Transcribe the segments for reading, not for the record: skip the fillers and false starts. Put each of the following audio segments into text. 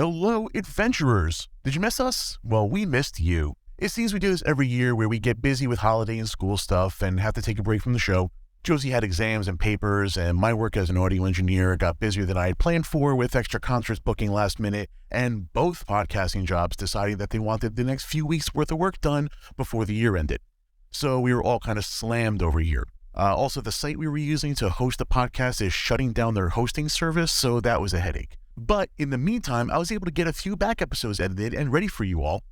Hello, adventurers! Did you miss us? Well, we missed you. It seems we do this every year where we get busy with holiday and school stuff and have to take a break from the show. Josey had exams and papers, and my work as an audio engineer got busier than I had planned for with extra concerts booking last minute, and both podcasting jobs deciding that they wanted the next few weeks worth of work done before the year ended. So we were all kind of slammed over here. Also, the site we were using to host the podcast is shutting down their hosting service, so that was a headache. But in the meantime, I was able to get a few back episodes edited and ready for you all,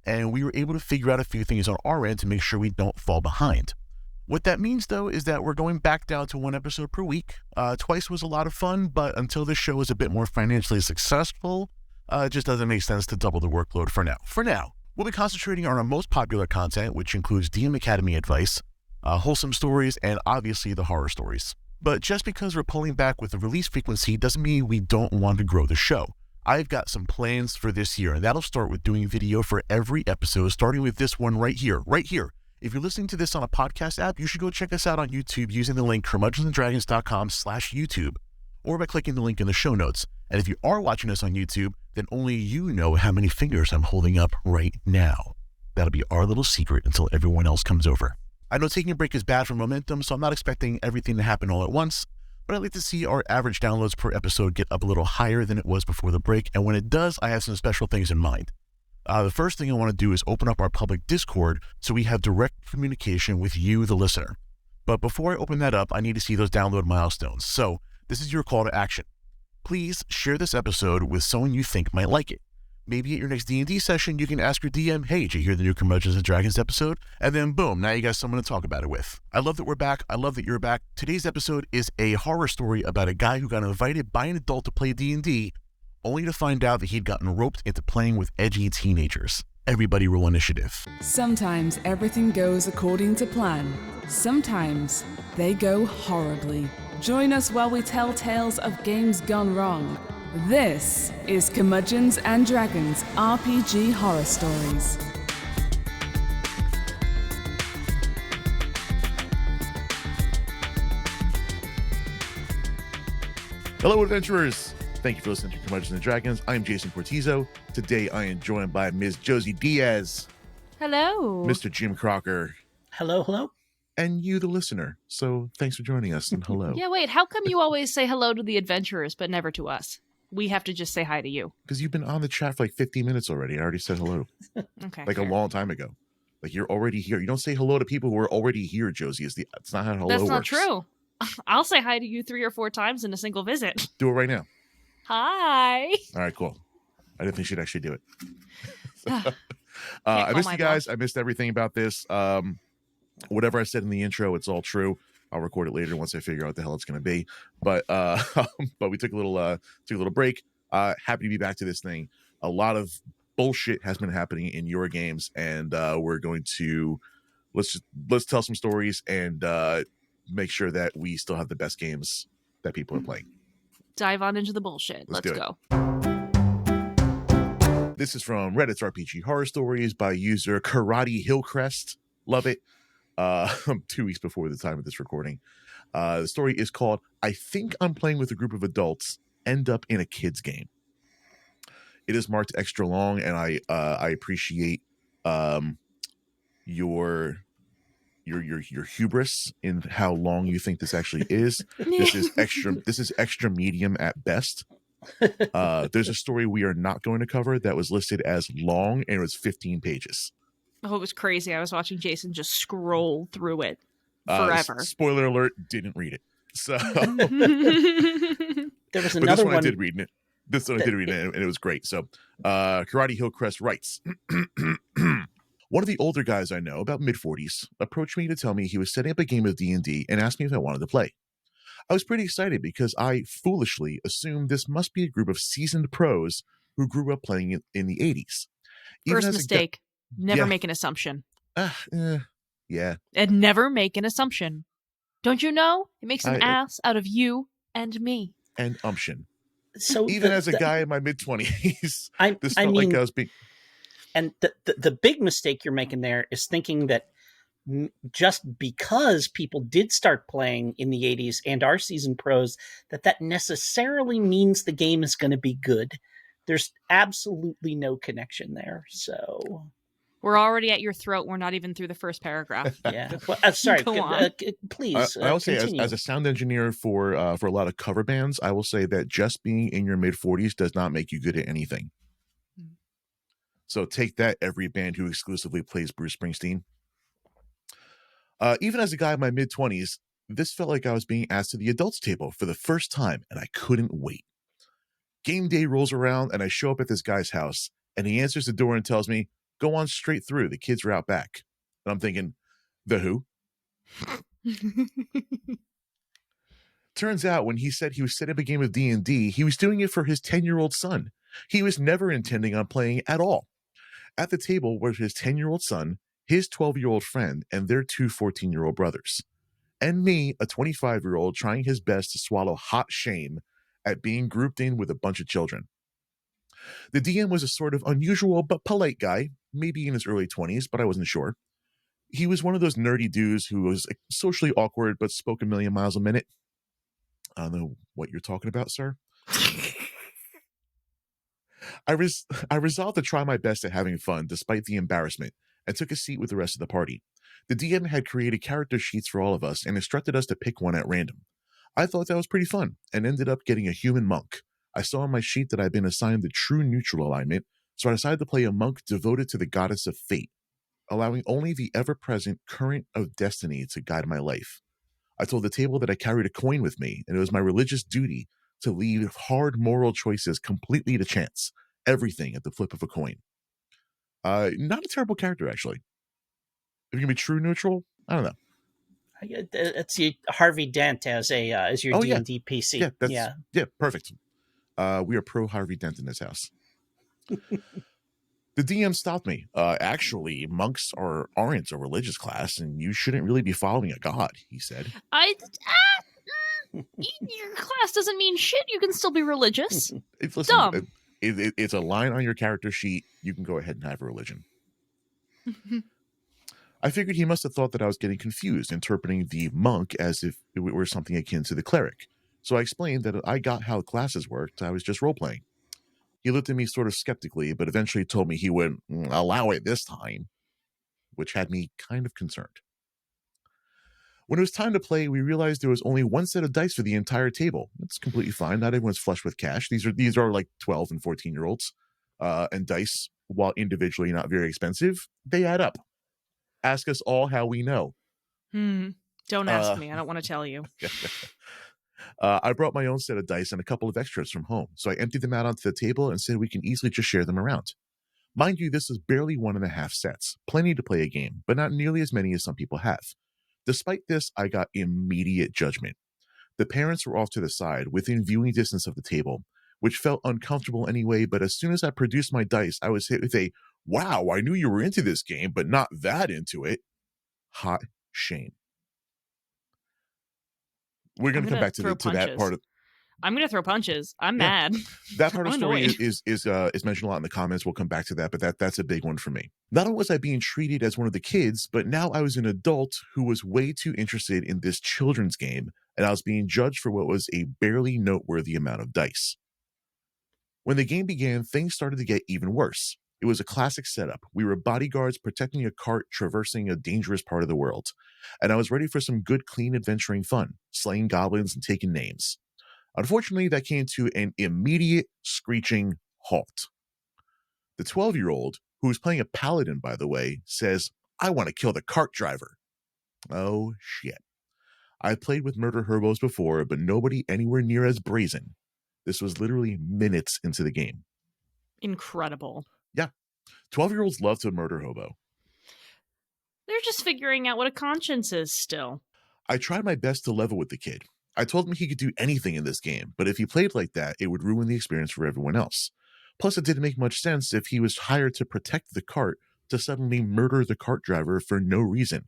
and we were able to figure out a few things on our end to make sure we don't fall behind. What that means, though, is that we're going back down to one episode per week. Twice was a lot of fun, but until this show is a bit more financially successful, it just doesn't make sense to double the workload for now. We'll be concentrating on our most popular content, which includes DM Academy advice, wholesome stories, and obviously the horror stories. But just because we're pulling back with the release frequency doesn't mean we don't want to grow the show. I've got some plans for this year, and that'll start with doing video for every episode, starting with this one right here. If you're listening to this on a podcast app, you should go check us out on YouTube using the link curmudgeonsanddragons.com/YouTube, or by clicking the link in the show notes. And if you are watching us on YouTube, then only you know how many fingers I'm holding up right now. That'll be our little secret until everyone else comes over. I know taking a break is bad for momentum, so I'm not expecting everything to happen all at once, but I'd like to see our average downloads per episode get up a little higher than it was before the break, and when it does, I have some special things in mind. The first thing I want to do is open up our public Discord so we have direct communication with you, the listener. But before I open that up, I need to see those download milestones. So this is your call to action. Please share this episode with someone you think might like it. Maybe at your next D&D session, you can ask your DM, hey, did you hear the new Curmudgeons and Dragons episode? And then boom, now you got someone to talk about it with. I love that we're back. I love that you're back. Today's episode is a horror story about a guy who got invited by an adult to play D&D, only to find out that he'd gotten roped into playing with edgy teenagers. Everybody roll initiative. Sometimes everything goes according to plan. Sometimes they go horribly. Join us while we tell tales of games gone wrong. This is Curmudgeons and Dragons RPG Horror Stories. Hello, adventurers. Thank you for listening to Curmudgeons and Dragons. I'm Jason Portizo. Today I am joined by Ms. Josey Diaz. Hello. Mr. Jim Crocker. Hello. And you, the listener. So thanks for joining us, and hello. Yeah, wait, how come you always say hello to the adventurers, but never to us? We have to just say hi to you. Because you've been on the chat for like 15 minutes already. I already said hello. Okay. Like fair. A long time ago. Like you're already here. You don't say hello to people who are already here, Josey. It's not how hello works. That's not true. I'll say hi to you 3 or 4 times in a single visit. Do it right now. Hi. All right, cool. I didn't think she'd actually do it. I missed you guys. I missed everything about this. Whatever I said in the intro, it's all true. I'll record it later once I figure out what the hell it's going to be. But we took a little break. Happy to be back to this thing. A lot of bullshit has been happening in your games, and we're going to let's tell some stories and make sure that we still have the best games that people are playing. Dive on into the bullshit. Let's go. This is from Reddit's RPG Horror Stories by user Karate Hillcrest. Love it. 2 weeks before the time of this recording. The story is called I Think I'm Playing with a Group of Adults, End Up in a Kids Game. It is marked extra long, and I appreciate your hubris in how long you think this actually is. This is extra medium at best. There's a story we are not going to cover that was listed as long, and it was 15 pages. Oh, it was crazy. I was watching Jason just scroll through it forever. Spoiler alert, didn't read it. So there was another one. I did read it. This one I did read it, and it was great. So Karate Hillcrest writes, one of the older guys I know, about mid-40s, approached me to tell me he was setting up a game of D&D and asked me if I wanted to play. I was pretty excited because I foolishly assumed this must be a group of seasoned pros who grew up playing it in the 80s. First mistake. Never make an assumption. Yeah. And never make an assumption. Don't you know? It makes an ass out of you and me. And umption. So even as a guy in my mid-20s, this felt like I was being... And the big mistake you're making there is thinking that just because people did start playing in the 80s and are seasoned pros, that necessarily means the game is going to be good. there's absolutely no connection there. So we're already at your throat. We're not even through the first paragraph. Yeah. Well, sorry. Please I will say, continue. as a sound engineer for a lot of cover bands, I will say that just being in your mid-40s does not make you good at anything. So take that, every band who exclusively plays Bruce Springsteen. Even as a guy in my mid-20s, this felt like I was being asked to the adults table for the first time, and I couldn't wait. Game day rolls around, and I show up at this guy's house, and he answers the door and tells me, "Go on straight through. The kids are out back." And I'm thinking, the who? Turns out when he said he was setting up a game of D&D, he was doing it for his 10-year-old son. He was never intending on playing at all. At the table were his 10-year-old son, his 12-year-old friend, and their two 14-year-old brothers. And me, a 25-year-old, trying his best to swallow hot shame at being grouped in with a bunch of children. The DM was a sort of unusual but polite guy, maybe in his early 20s, but I wasn't sure. He was one of those nerdy dudes who was socially awkward but spoke a million miles a minute. I don't know what you're talking about, sir. I resolved to try my best at having fun despite the embarrassment and took a seat with the rest of the party. The DM had created character sheets for all of us and instructed us to pick one at random. I thought that was pretty fun and ended up getting a human monk. I saw on my sheet that I'd been assigned the true neutral alignment, so I decided to play a monk devoted to the goddess of fate, allowing only the ever-present current of destiny to guide my life. I told the table that I carried a coin with me, and it was my religious duty to leave hard moral choices completely to chance, everything at the flip of a coin. Not a terrible character, actually. If you can be true neutral, I don't know. It's Harvey Dent as your D&D PC. Yeah, perfect. We are pro Harvey Dent in this house. The DM stopped me. Actually, monks aren't a religious class, and you shouldn't really be following a god, he said. Your class doesn't mean shit. You can still be religious. Listen, it's a line on your character sheet. You can go ahead and have a religion. I figured he must have thought that I was getting confused, interpreting the monk as if it were something akin to the cleric. So I explained that I got how classes worked. I was just role-playing. He looked at me sort of skeptically, but eventually told me he would allow it this time, which had me kind of concerned. When it was time to play, we realized there was only one set of dice for the entire table. That's completely fine. Not everyone's flush with cash. These are like 12 and 14-year-olds. And dice, while individually not very expensive, they add up. Ask us all how we know. Don't ask me. I don't want to tell you. I brought my own set of dice and a couple of extras from home, so I emptied them out onto the table and said we can easily just share them around. Mind you, this was barely 1.5 sets, plenty to play a game, but not nearly as many as some people have. Despite this, I got immediate judgment. The parents were off to the side, within viewing distance of the table, which felt uncomfortable anyway, but as soon as I produced my dice, I was hit with a, "Wow, I knew you were into this game, but not that into it." Hot shame. We're going to come back to that part of. I'm going to throw punches. I'm mad. That part of the story is mentioned a lot in the comments. We'll come back to that, but that's a big one for me. Not only was I being treated as one of the kids, but now I was an adult who was way too interested in this children's game, and I was being judged for what was a barely noteworthy amount of dice. When the game began, things started to get even worse. It was a classic setup. We were bodyguards protecting a cart traversing a dangerous part of the world, and I was ready for some good, clean adventuring fun, slaying goblins and taking names. Unfortunately, that came to an immediate screeching halt. The 12-year-old, who was playing a paladin, by the way, says, "I want to kill the cart driver." Oh, shit. I've played with murder hobos before, but nobody anywhere near as brazen. This was literally minutes into the game. Incredible. Yeah. 12-year-olds love to murder hobo. They're just figuring out what a conscience is still. I tried my best to level with the kid. I told him he could do anything in this game, but if he played like that, it would ruin the experience for everyone else. Plus, it didn't make much sense if he was hired to protect the cart to suddenly murder the cart driver for no reason.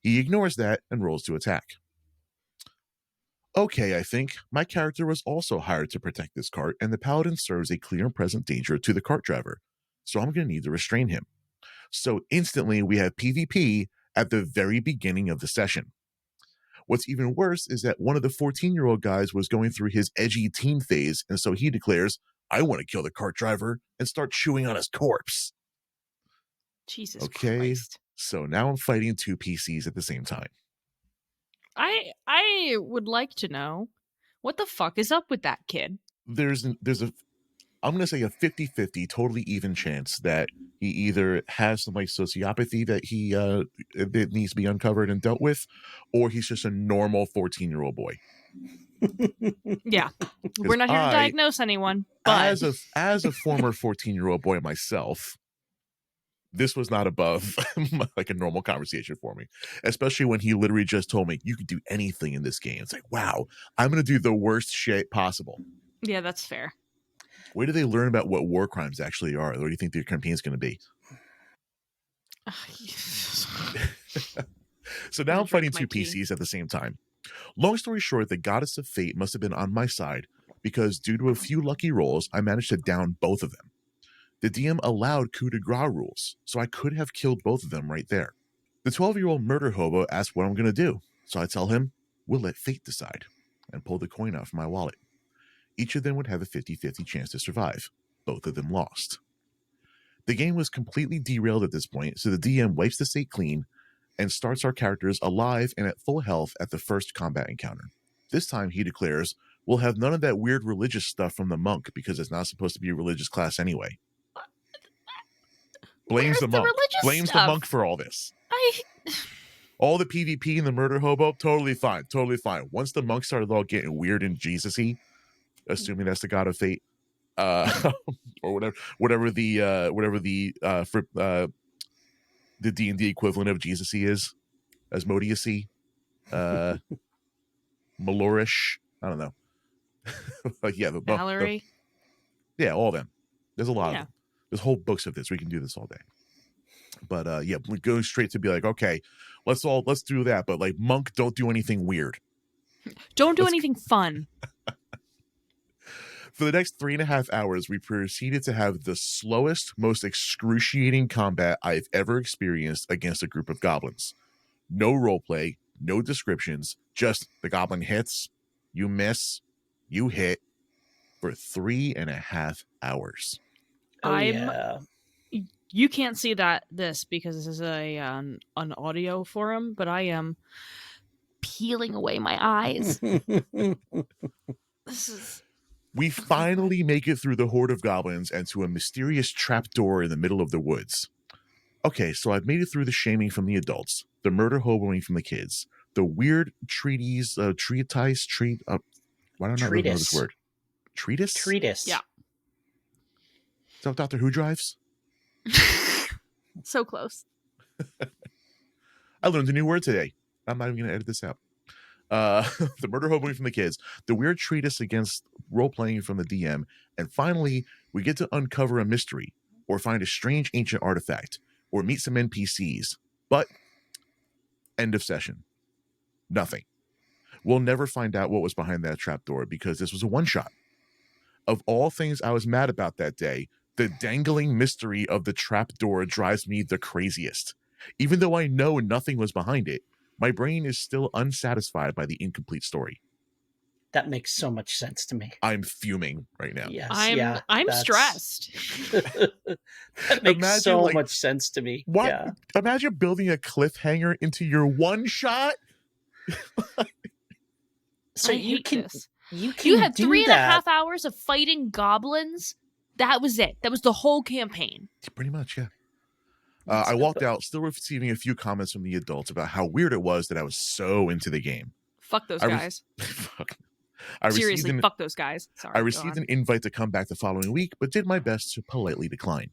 He ignores that and rolls to attack. Okay, I think. My character was also hired to protect this cart, and the paladin serves a clear and present danger to the cart driver, so I'm going to need to restrain him. So instantly, we have PvP at the very beginning of the session. What's even worse is that one of the 14-year-old guys was going through his edgy teen phase, and so he declares, I want to kill the cart driver and start chewing on his corpse. Jesus Christ. So now I'm fighting 2 PCs at the same time. I would like to know what the fuck is up with that kid. There's a I'm going to say a 50-50 totally even chance that he either has some like sociopathy that he that needs to be uncovered and dealt with, or he's just a normal 14-year-old boy. Yeah. We're not here to diagnose anyone, but as a former 14-year-old boy myself, this was not above like a normal conversation for me, especially when he literally just told me, you can do anything in this game. It's like, wow, I'm going to do the worst shit possible. Yeah, that's fair. Where do they learn about what war crimes actually are? What do you think their campaign is going to be? So now I'm fighting 2 PCs at the same time. Long story short, the goddess of fate must have been on my side because due to a few lucky rolls, I managed to down both of them. The DM allowed coup de grace rules, so I could have killed both of them right there. The 12-year-old murder hobo asked what I'm going to do, so I tell him, we'll let fate decide, and pull the coin out from my wallet. Each of them would have a 50-50 chance to survive. Both of them lost. The game was completely derailed at this point, so the DM wipes the slate clean and starts our characters alive and at full health at the first combat encounter. This time, he declares, we'll have none of that weird religious stuff from the monk because it's not supposed to be a religious class anyway. Blames the monk. Blames the monk for all this. All the PvP and the murder hobo, totally fine. Totally fine. Once the monk started all getting weird and Jesus-y, assuming that's the god of fate, or whatever the D&D equivalent of Jesus-y is, Asmodeus-y, Malorish, I don't know. Like, yeah, Valerie. Yeah, all of them. There's a lot of them. There's whole books of this. We can do this all day. But yeah, we're going straight to be like, okay, let's do that. But like, monk, don't do anything weird. Don't do anything fun. For the next 3.5 hours, we proceeded to have the slowest, most excruciating combat I've ever experienced against a group of goblins. No roleplay, no descriptions, just the goblin hits, you miss, you hit for 3.5 hours. You can't see this because this is an audio forum, but I am peeling away my eyes. We finally make it through the horde of goblins and to a mysterious trapdoor in the middle of the woods. Okay, so I've made it through the shaming from the adults, the murder hoboing from the kids, the weird treatise. Why don't I know this word? Treatise? Treatise. Yeah. Is that what Doctor Who drives? So close. I learned a new word today. I'm not even going to edit this out. The murder hoboing from the kids, the weird treatise against role-playing from the DM, and finally, we get to uncover a mystery, or find a strange ancient artifact, or meet some NPCs. But, end of session. Nothing. We'll never find out what was behind that trapdoor because this was a one-shot. Of all things I was mad about that day, the dangling mystery of the trapdoor drives me the craziest. Even though I know nothing was behind it, my brain is still unsatisfied by the incomplete story. That makes so much sense to me. I'm fuming right now. Yes, I'm stressed. That makes so much sense to me. What? Yeah. Imagine building a cliffhanger into your one shot. So you had 3.5 hours of fighting goblins. That was it. That was the whole campaign. Pretty much, yeah. I walked out still receiving a few comments from the adults about how weird it was that I was so into the game. Fuck those guys. Seriously, fuck those guys. Sorry. I received an invite to come back the following week, but did my best to politely decline.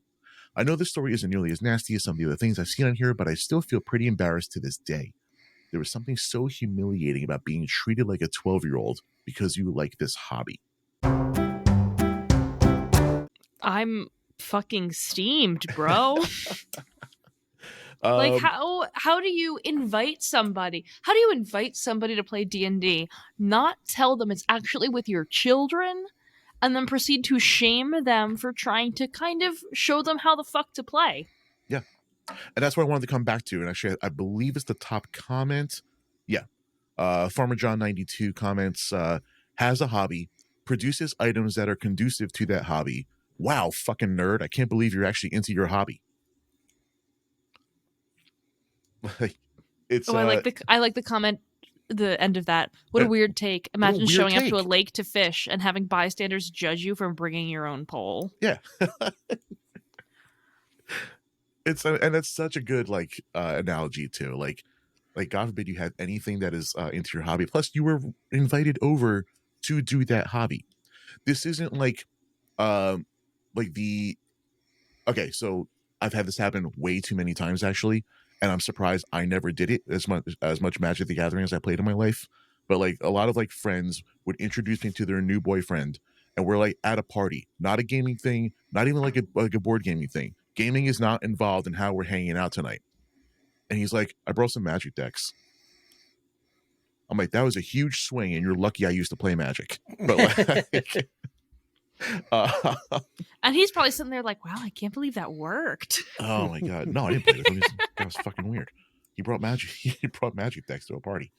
I know this story isn't nearly as nasty as some of the other things I've seen on here, but I still feel pretty embarrassed to this day. There was something so humiliating about being treated like a 12-year-old because you like this hobby. I'm fucking steamed, bro. Like, how do you invite somebody? How do you invite somebody to play D&D, not tell them it's actually with your children, and then proceed to shame them for trying to kind of show them how the fuck to play? Yeah. And that's what I wanted to come back to. And actually, I believe it's the top comment. Yeah. Farmer John 92 comments, has a hobby, produces items that are conducive to that hobby. Wow, fucking nerd. I can't believe you're actually into your hobby. Like, it's I like the comment, the end of that. What a weird take. Imagine weird showing up to a take. lake to fish and having bystanders judge you for bringing your own pole. Yeah. And that's such a good analogy too. Like God forbid you have anything that is into your hobby. Plus, you were invited over to do that hobby. This isn't okay. So I've had this happen way too many times actually, and I'm surprised I never did it as much Magic the Gathering as I played in my life. But like a lot of like friends would introduce me to their new boyfriend, and we're like at a party, not a gaming thing, not even like a board gaming thing. Gaming is not involved in how we're hanging out tonight. And he's like, I brought some Magic decks. I'm like, that was a huge swing, and you're lucky I used to play Magic. But and he's probably sitting there like, wow, I can't believe that worked. Oh my god, no, I didn't play with him. That was fucking weird. He brought Magic decks to a party.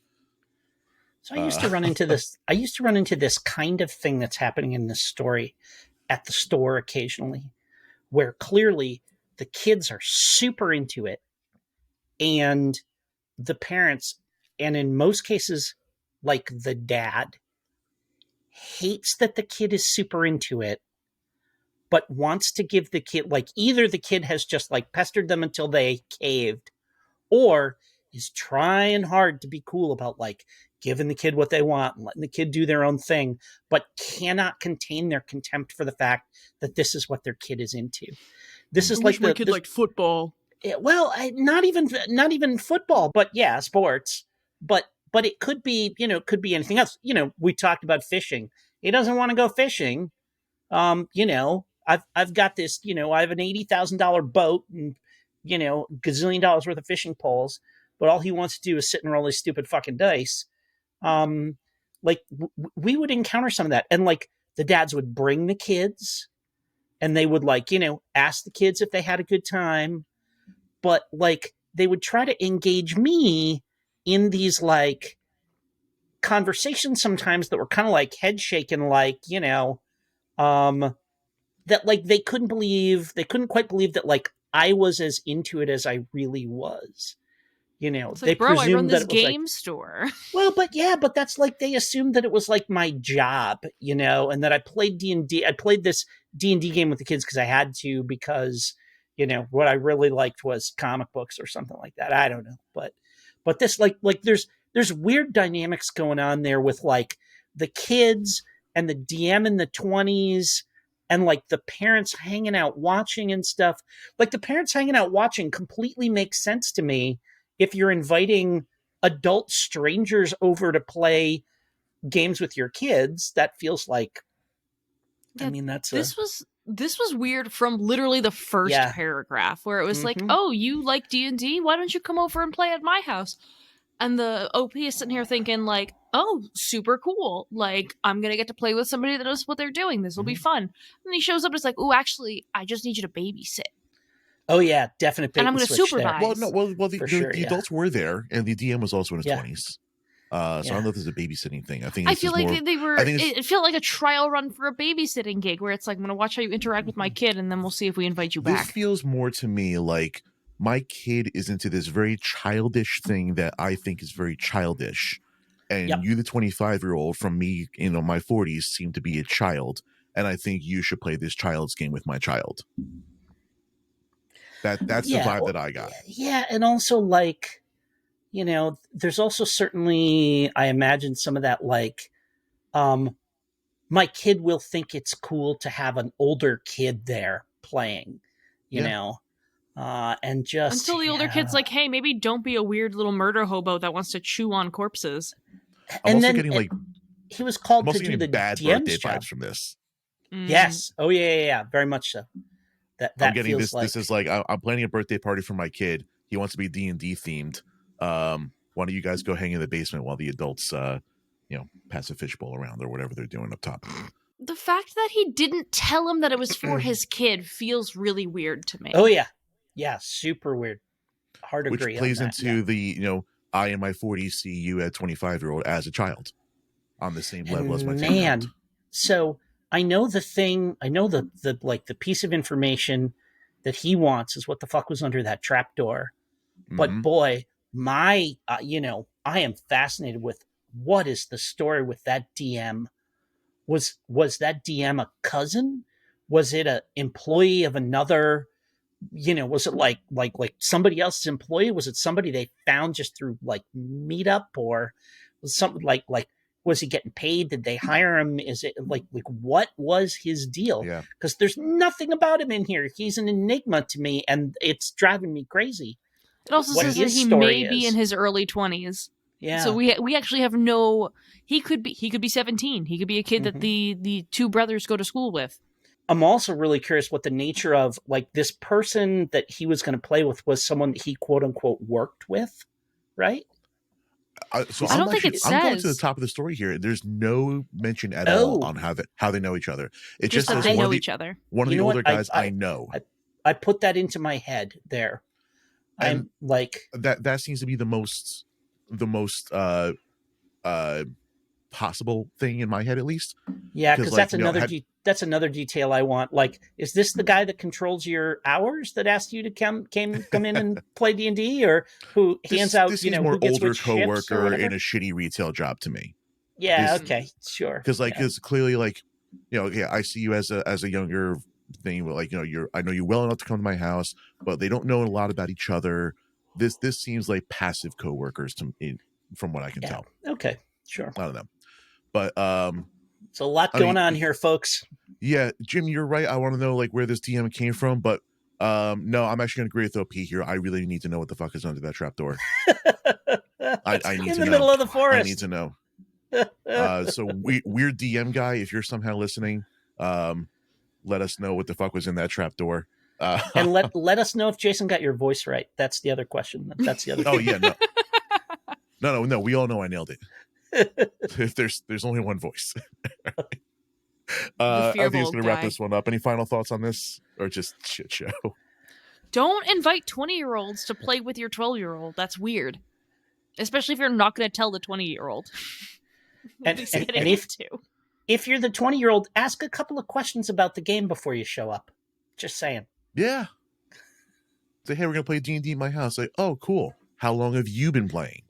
So I used to run into this. I used to run into this kind of thing that's happening in this story at the store occasionally, where clearly the kids are super into it, and the parents, and in most cases, like the dad, hates that the kid is super into it, but wants to give the kid, like, either the kid has just like pestered them until they caved, or is trying hard to be cool about like giving the kid what they want and letting the kid do their own thing, but cannot contain their contempt for the fact that this is what their kid is into. This is like my kid liked football. Well, not even football, but yeah, sports. But it could be, it could be anything else. We talked about fishing. He doesn't want to go fishing. I've got this, I have an $80,000 boat and, gazillion dollars worth of fishing poles, but all he wants to do is sit and roll his stupid fucking dice. We would encounter some of that. And like the dads would bring the kids and they would ask the kids if they had a good time. But like they would try to engage me in these like conversations sometimes that were kind of like head shaking, that like they couldn't quite believe that like I was as into it as I really was. It's they like, bro, I run presumed that this it was game store. Well, but that's like they assumed that it was like my job, and that I played D&D. I played this D&D game with the kids because I had to, because what I really liked was comic books or something like that. I don't know, but this like there's weird dynamics going on there with like the kids and the DM in the 20s and like the parents hanging out watching and stuff. Like the parents hanging out watching completely makes sense to me if you're inviting adult strangers over to play games with your kids. That feels like, Yeah, I mean, this was weird from literally the first paragraph, where it was like, oh, you like D&D? Why don't you come over and play at my house? And the OP is sitting here thinking like, oh, super cool. Like, I'm going to get to play with somebody that knows what they're doing. This will be fun. And he shows up and is like, oh, actually, I just need you to babasit. Oh yeah, definite bait and I'm going to supervise. The adults were there, and the DM was also in his 20s. So I don't know if there's a babysitting thing. I feel like they were. It felt like a trial run for a babysitting gig, where it's like, I'm going to watch how you interact with my kid, and then we'll see if we invite you back. This feels more to me like my kid is into this very childish thing that I think is very childish, and you, the 25-year-old, from me, my 40s, seem to be a child, and I think you should play this child's game with my child. That's the vibe that I got. Yeah, and also like, there's also certainly, I imagine, some of that like, my kid will think it's cool to have an older kid there playing, and just until the older kid's like, hey, maybe don't be a weird little murder hobo that wants to chew on corpses. I'm also getting like, he was called to do the bad DM's birthday job. vibes from this. Yes. Oh yeah, very much so. That I'm getting feels this. This is like, I'm planning a birthday party for my kid. He wants to be D&D themed. Why don't you guys go hang in the basement while the adults, pass a fishbowl around or whatever they're doing up top. The fact that he didn't tell him that it was for his kid feels really weird to me. Oh yeah, super weird. Hard to agree. Which plays on that. into the I in my 40s see you at 25-year-old as a child on the same level as my 10-year-old. So I know the piece of information that he wants is what the fuck was under that trapdoor. But boy, I am fascinated with what is the story with that DM. Was that DM a cousin? Was it an employee of another? Was it like somebody else's employee? Was it somebody they found just through like Meetup, or was something like was he getting paid? Did they hire him? Is it like what was his deal? Yeah. Because there's nothing about him in here. He's an enigma to me, and it's driving me crazy. It also says that he may be in his early 20s. Yeah. So we actually have no. He could be 17. He could be a kid that the two brothers go to school with. I'm also really curious what the nature of like this person that he was going to play with was someone that he quote unquote worked with, right? So I don't think it says. I'm going to the top of the story here. There's no mention at all on how they know each other. It just says they know each other. One of the older guys I know. I put that into my head there. I'm like that seems to be the most possible thing in my head, at least. Yeah, because that's another detail I want. Like, is this the guy that controls your hours that asked you to come in and play D&D, or who hands out? This seems more older coworker in a shitty retail job to me. Yeah. Okay. Sure. Because clearly, I see you as a younger thing. I know you well enough to come to my house, but they don't know a lot about each other. This seems like passive coworkers to me, from what I can tell. Okay. Sure. I don't know. But it's a lot going on here, folks. Yeah, Jim, you're right. I want to know where this DM came from, but no, I'm actually going to agree with OP here. I really need to know what the fuck is under that trapdoor. I need to know. In the middle of the forest. I need to know. So weird DM guy, if you're somehow listening, let us know what the fuck was in that trapdoor. And let us know if Jason got your voice right. That's the other question. That's the other. Oh yeah, no. We all know I nailed it. If there's only one voice. I think it's gonna wrap this one up. Any final thoughts on this, or just shit show? Don't invite 20-year-olds to play with your 12-year-old. That's weird, especially if you're not going to tell the 20-year-old. And if you're the 20-year-old, ask a couple of questions about the game before you show up. Just saying. Yeah. Say, hey, we're gonna play D&D at my house. Like, oh, cool. How long have you been playing?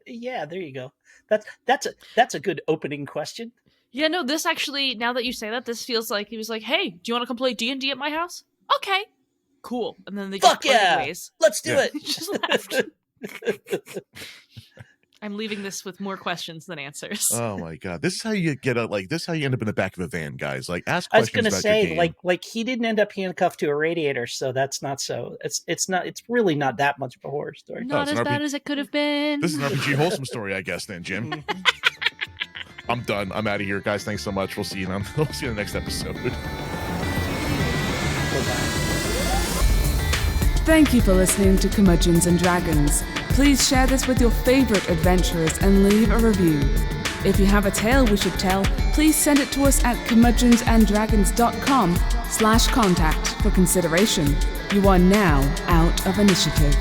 Yeah, there you go. That's a good opening question. Yeah, no, this actually, now that you say that, this feels like he was like, hey, do you want to come play D&D at my house? Okay, cool. And then they just parted ways. Let's do it. Just left. I'm leaving this with more questions than answers. Oh my god, this is how you get out. This is how you end up in the back of a van, guys. Ask questions. I was going to say, your game. He didn't end up handcuffed to a radiator, so that's not so. It's really not that much of a horror story. Not as bad as it could have been. This is an RPG wholesome story, I guess. Then, Jim. I'm done. I'm out of here, guys. Thanks so much. We'll see you in the next episode. Thank you for listening to Curmudgeons and Dragons. Please share this with your favorite adventurers and leave a review. If you have a tale we should tell, please send it to us at curmudgeonsanddragons.com/contact for consideration. You are now out of initiative.